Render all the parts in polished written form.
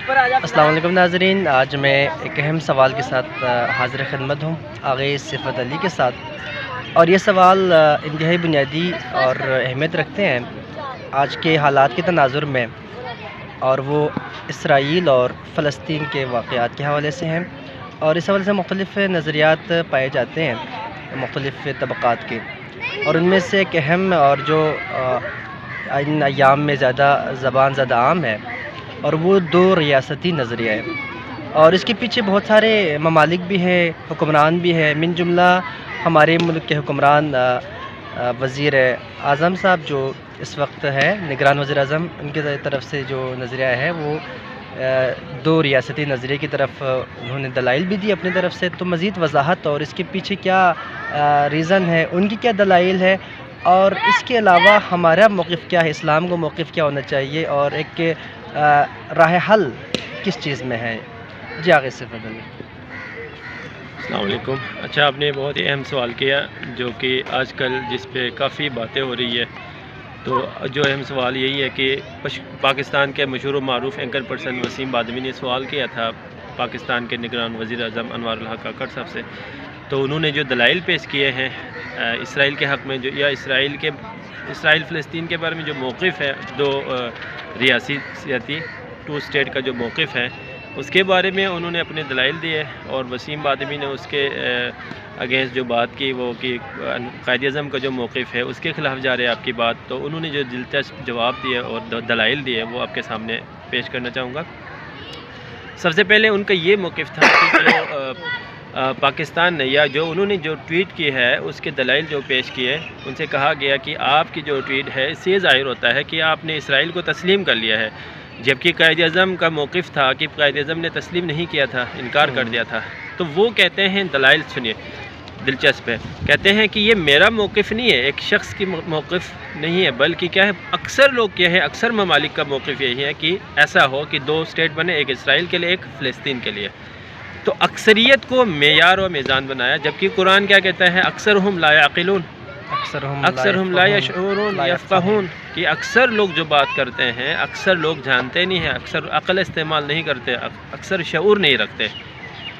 السلام علیکم ناظرین، آج میں ایک اہم سوال کے ساتھ حاضر خدمت ہوں آغاز صفت علی کے ساتھ، اور یہ سوال انتہائی بنیادی اور اہمیت رکھتے ہیں آج کے حالات کے تناظر میں، اور وہ اسرائیل اور فلسطین کے واقعات کے حوالے سے ہیں، اور اس حوالے سے مختلف نظریات پائے جاتے ہیں مختلف طبقات کے، اور ان میں سے ایک اہم اور جو ان ایام میں زبان زدہ عام ہے، اور وہ دو ریاستی نظریہ ہے، اور اس کے پیچھے بہت سارے ممالک بھی ہیں، حکمران بھی ہیں، من جملہ ہمارے ملک کے حکمران وزیر اعظم صاحب جو اس وقت ہے نگران وزیر اعظم، ان کی طرف سے جو نظریہ ہے وہ دو ریاستی نظریے کی طرف انہوں نے دلائل بھی دی اپنی طرف سے۔ تو مزید وضاحت اور اس کے پیچھے کیا ریزن ہے، ان کی کیا دلائل ہے، اور اس کے علاوہ ہمارا موقف کیا ہے، اسلام کا موقف کیا ہونا چاہیے، اور ایک راہ حل کس چیز میں ہے، جی آگے سے بدلیں۔ السلام علیکم۔ اچھا، آپ نے بہت ہی اہم سوال کیا جو کہ آج کل جس پہ کافی باتیں ہو رہی ہے، تو جو اہم سوال یہی ہے کہ پاکستان کے مشہور و معروف اینکر پرسن وسیم بادمی نے سوال کیا تھا پاکستان کے نگران وزیر اعظم انوار الحق کاکڑ صاحب سے، تو انہوں نے جو دلائل پیش کیے ہیں اسرائیل کے حق میں، جو یا اسرائیل فلسطین کے بارے میں جو موقف ہے، دو ریاستی ٹو اسٹیٹ کا جو موقف ہے، اس کے بارے میں انہوں نے اپنے دلائل دیے، اور وسیم بادمی نے اس کے اگینسٹ جو بات کی وہ کہ قائد اعظم کا جو موقف ہے اس کے خلاف جا رہے آپ کی بات، تو انہوں نے جو دلچسپ جواب دیے اور دلائل دیے وہ آپ کے سامنے پیش کرنا چاہوں گا۔ سب سے پہلے ان کا یہ موقف تھا کہ جو پاکستان نے یا جو انہوں نے جو ٹویٹ کی ہے اس کے دلائل جو پیش کیے، ان سے کہا گیا کہ آپ کی جو ٹویٹ ہے اس سے یہ ظاہر ہوتا ہے کہ آپ نے اسرائیل کو تسلیم کر لیا ہے، جبکہ قائد اعظم کا موقف تھا کہ قائد اعظم نے تسلیم نہیں کیا تھا، انکار کر دیا تھا۔ تو وہ کہتے ہیں، دلائل سنیے، دلچسپ ہے، کہتے ہیں کہ یہ میرا موقف نہیں ہے، ایک شخص کی موقف نہیں ہے، بلکہ کیا ہے، اکثر لوگ کیا ہے، اکثر ممالک کا موقف یہی ہے کہ ایسا ہو کہ دو اسٹیٹ بنے، ایک اسرائیل کے لیے ایک فلسطین کے لیے۔ تو اکثریت کو معیار و میزان بنایا، جبکہ قرآن کیا کہتا ہے، اکثرہم لا یعقلون، اکثرہم لا یشعرون یفقہون، کہ اکثر لوگ جو بات کرتے ہیں اکثر لوگ جانتے نہیں ہیں، اکثر عقل استعمال نہیں کرتے، اکثر شعور نہیں رکھتے۔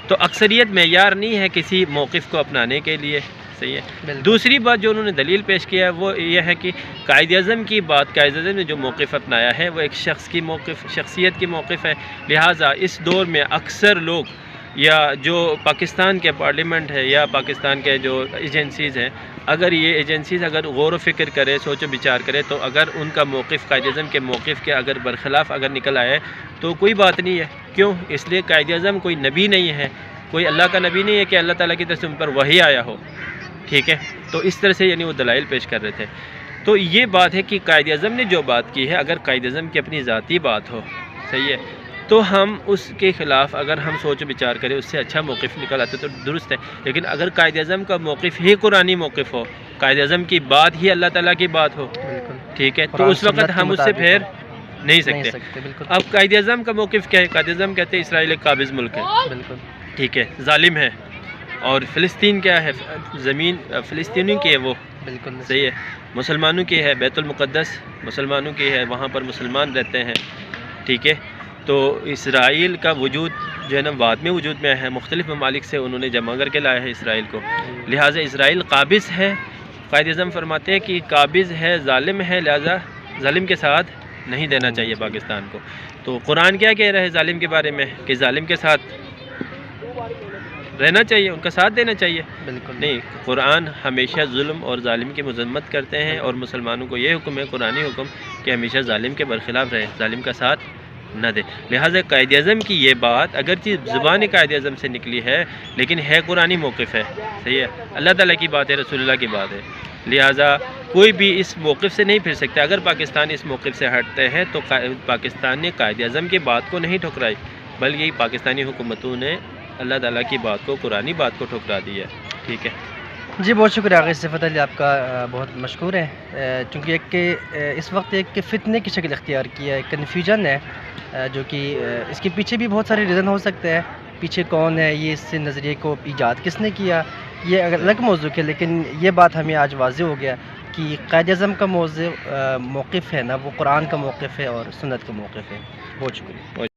تو اکثریت معیار نہیں ہے کسی موقف کو اپنانے کے لیے، صحیح ہے۔ دوسری بات جو انہوں نے دلیل پیش کیا ہے وہ یہ ہے کہ قائد اعظم کی بات، قائد اعظم نے جو موقف اپنایا ہے وہ ایک شخصیت کی موقف ہے، لہٰذا اس دور میں اکثر لوگ یا جو پاکستان کے پارلیمنٹ ہے یا پاکستان کے جو ایجنسیز ہیں، اگر یہ ایجنسیز اگر غور و فکر کرے، سوچ و بچار کرے، تو اگر ان کا موقف قائد اعظم کے موقف کے اگر برخلاف اگر نکل آئے تو کوئی بات نہیں ہے۔ کیوں؟ اس لیے قائد اعظم کوئی نبی نہیں ہے، کوئی اللہ کا نبی نہیں ہے کہ اللہ تعالیٰ کی طرف سے ان پر وحی آیا ہو، ٹھیک ہے۔ تو اس طرح سے یعنی وہ دلائل پیش کر رہے تھے۔ تو یہ بات ہے کہ قائد اعظم نے جو بات کی ہے، اگر قائد اعظم کی اپنی ذاتی بات ہو، صحیح ہے، تو ہم اس کے خلاف اگر ہم سوچ و بچار کریں، اس سے اچھا موقف نکل آتا تو درست ہے۔ لیکن اگر قائد اعظم کا موقف ہی قرآنی موقف ہو، قائد اعظم کی بات ہی اللہ تعالیٰ کی بات ہو، ٹھیک ہے، تو اس وقت ہم اس سے پھیر نہیں سکتے۔ اب قائد اعظم کا موقف کیا ہے؟ قائد اعظم کہتے ہیں اسرائیل ایک قابض ملک ہے، ٹھیک ہے، ظالم ہے، اور فلسطین کیا ہے، زمین فلسطینی کی ہے، وہ صحیح ہے، مسلمانوں کی ہے، بیت المقدس مسلمانوں کی ہے، وہاں پر مسلمان رہتے ہیں، ٹھیک ہے۔ تو اسرائیل کا وجود جو ہے نا بعد میں وجود میں ہے، مختلف ممالک سے انہوں نے جمع کر کے لایا ہے اسرائیل کو، لہٰذا اسرائیل قابض ہے۔ قائد اعظم فرماتے ہیں کہ قابض ہے، ظالم ہے، لہٰذا ظالم کے ساتھ نہیں دینا چاہیے پاکستان کو۔ تو قرآن کیا کہہ رہا ہے ظالم کے بارے میں کہ ظالم کے ساتھ رہنا چاہیے، ان کا ساتھ دینا چاہیے؟ بالکل نہیں، قرآن ہمیشہ ظلم اور ظالم کی مذمت کرتے ہیں، اور مسلمانوں کو یہ حکم ہے، قرآنی حکم، کہ ہمیشہ ظالم کے برخلاف رہے، ظالم کا ساتھ نہ دے۔ لہٰذا قائد اعظم کی یہ بات اگرچہ زبان قائد اعظم سے نکلی ہے لیکن ہے قرآنی موقف ہے، صحیح ہے، اللہ تعالیٰ کی بات ہے، رسول اللہ کی بات ہے، لہٰذا کوئی بھی اس موقف سے نہیں پھر سکتا۔ اگر پاکستان اس موقف سے ہٹتے ہیں تو پاکستان نے قائد اعظم کی بات کو نہیں ٹھکرائی، بلکہ پاکستانی حکومتوں نے اللہ تعالیٰ کی بات کو، قرآنی بات کو ٹھکرا دی ہے، ٹھیک ہے۔ جی بہت شکریہ آغاز صفت علی، آپ کا بہت مشکور ہے، چونکہ ایک کہ اس وقت ایک فتنے کی شکل اختیار کیا ہے، کنفیوژن ہے، جو کہ اس کے پیچھے بھی بہت سارے ریزن ہو سکتے ہیں، پیچھے کون ہے، یہ اس نظریے کو ایجاد کس نے کیا، یہ الگ موضوع ہے، لیکن یہ بات ہمیں آج واضح ہو گیا کہ قائد اعظم کا موقف ہے نا وہ قرآن کا موقف ہے اور سنت کا موقف ہے۔ بہت شکریہ۔